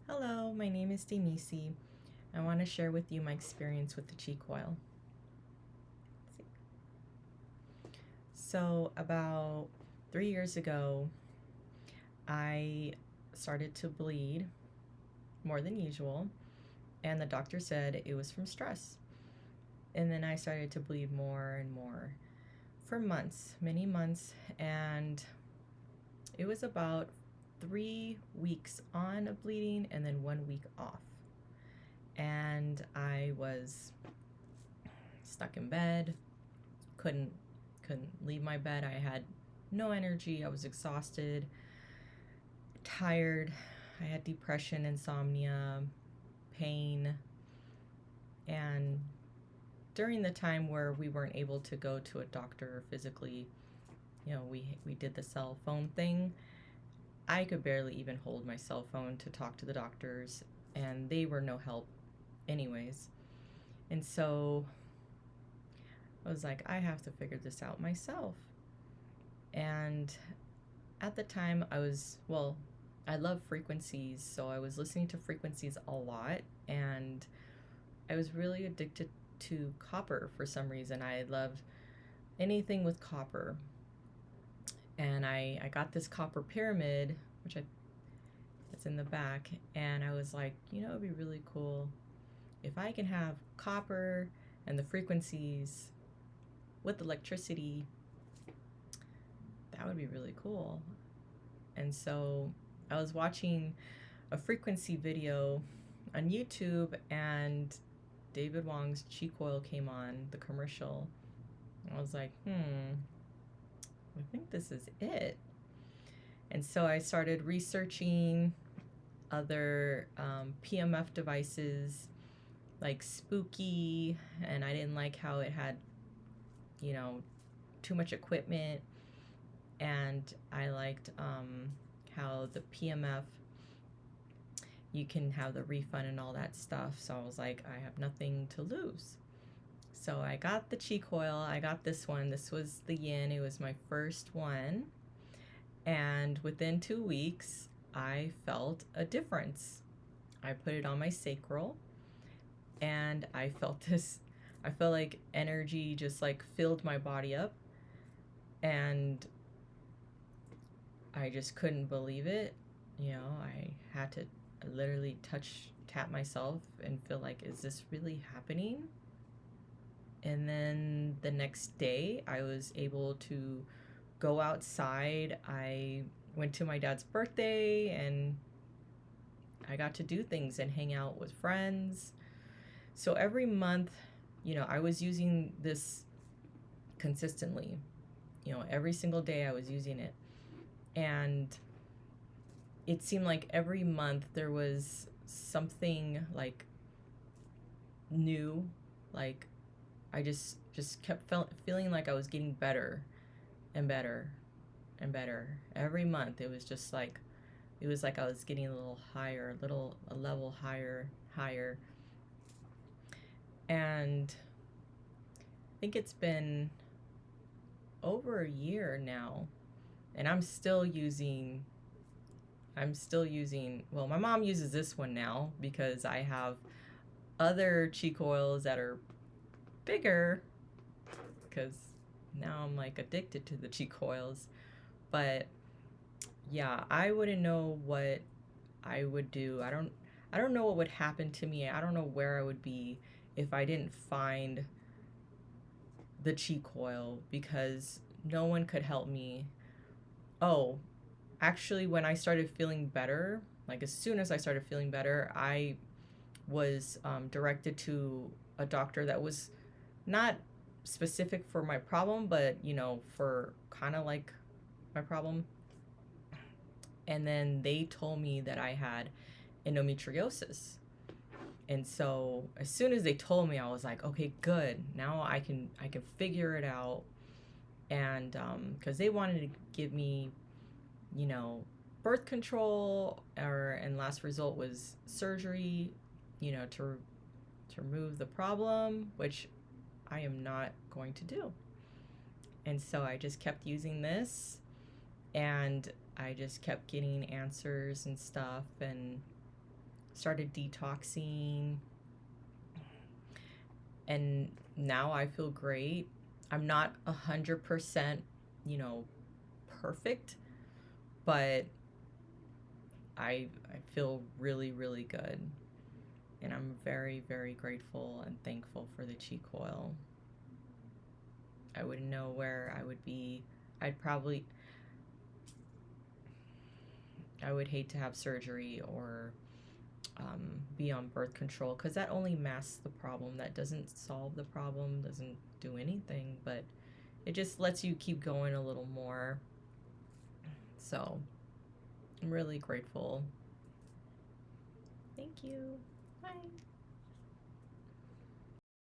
Hello, my name is Daimici. I want to share with you my experience with the Qi Coil. So, about 3 years ago, I started to bleed more than usual, and the doctor said it was from stress. And then I started to bleed more and more for months, many months, and it was about 3 weeks on of bleeding and then 1 week off. And I was stuck in bed, couldn't leave my bed. I had no energy. I was exhausted, tired. I had depression, insomnia, pain. And during the time where we weren't able to go to a doctor physically, we did the cell phone thing. I could barely even hold my cell phone to talk to the doctors, and they were no help anyways. And so I was like, I have to figure this out myself. And at the time, I love frequencies, so I was listening to frequencies a lot, and I was really addicted to copper for some reason. I loved anything with copper. And I got this copper pyramid, which it's in the back, and I was like, it'd be really cool if I can have copper and the frequencies with electricity. That would be really cool. And so I was watching a frequency video on YouTube, and David Wong's Qi Coil came on, the commercial. I was like, I think this is it. And so I started researching other PMF devices like Spooky, and I didn't like how it had, too much equipment. And I liked how the PMF, you can have the refund and all that stuff. So I was like, I have nothing to lose. So I got the Qi Coil. I got this one. This was the yin. It was my first one. And within 2 weeks, I felt a difference. I put it on my sacral, and I felt like energy just like filled my body up, and I just couldn't believe it. I had to literally tap myself and feel like, is this really happening? And then the next day, I was able to go outside. I went to my dad's birthday, and I got to do things and hang out with friends. So every month, I was using this consistently. Every single day I was using it. And it seemed like every month there was something like new. Like I just kept feeling like I was getting better and better and better every month. It was like I was getting a little higher, a level higher. And I think it's been over a year now, and I'm still using, well, my mom uses this one now because I have other Qi coils that are bigger, because now I'm like addicted to the Qi coils. But yeah, I wouldn't know what I would do. I don't know what would happen to me. I don't know where I would be if I didn't find the Qi Coil, because no one could help me. Oh, actually, when I started feeling better, like as soon as I started feeling better, I was directed to a doctor that was not specific for my problem, but for kind of like my problem. And then they told me that I had endometriosis. And so as soon as they told me, I was like, okay, good. Now I can figure it out. And because they wanted to give me, birth control, and last result was surgery, to remove the problem, which I am not going to do. And so I just kept using this, and I just kept getting answers and stuff. And started detoxing, and now I feel great. I'm not 100%, you know, perfect, but I feel really, really good. And I'm very, very grateful and thankful for the Qi Coil. I wouldn't know where I would be. I'd probably, I would hate to have surgery or be on birth control, because that only masks the problem. That doesn't solve the problem, doesn't do anything, but it just lets you keep going a little more. So I'm really grateful. Thank you. Bye.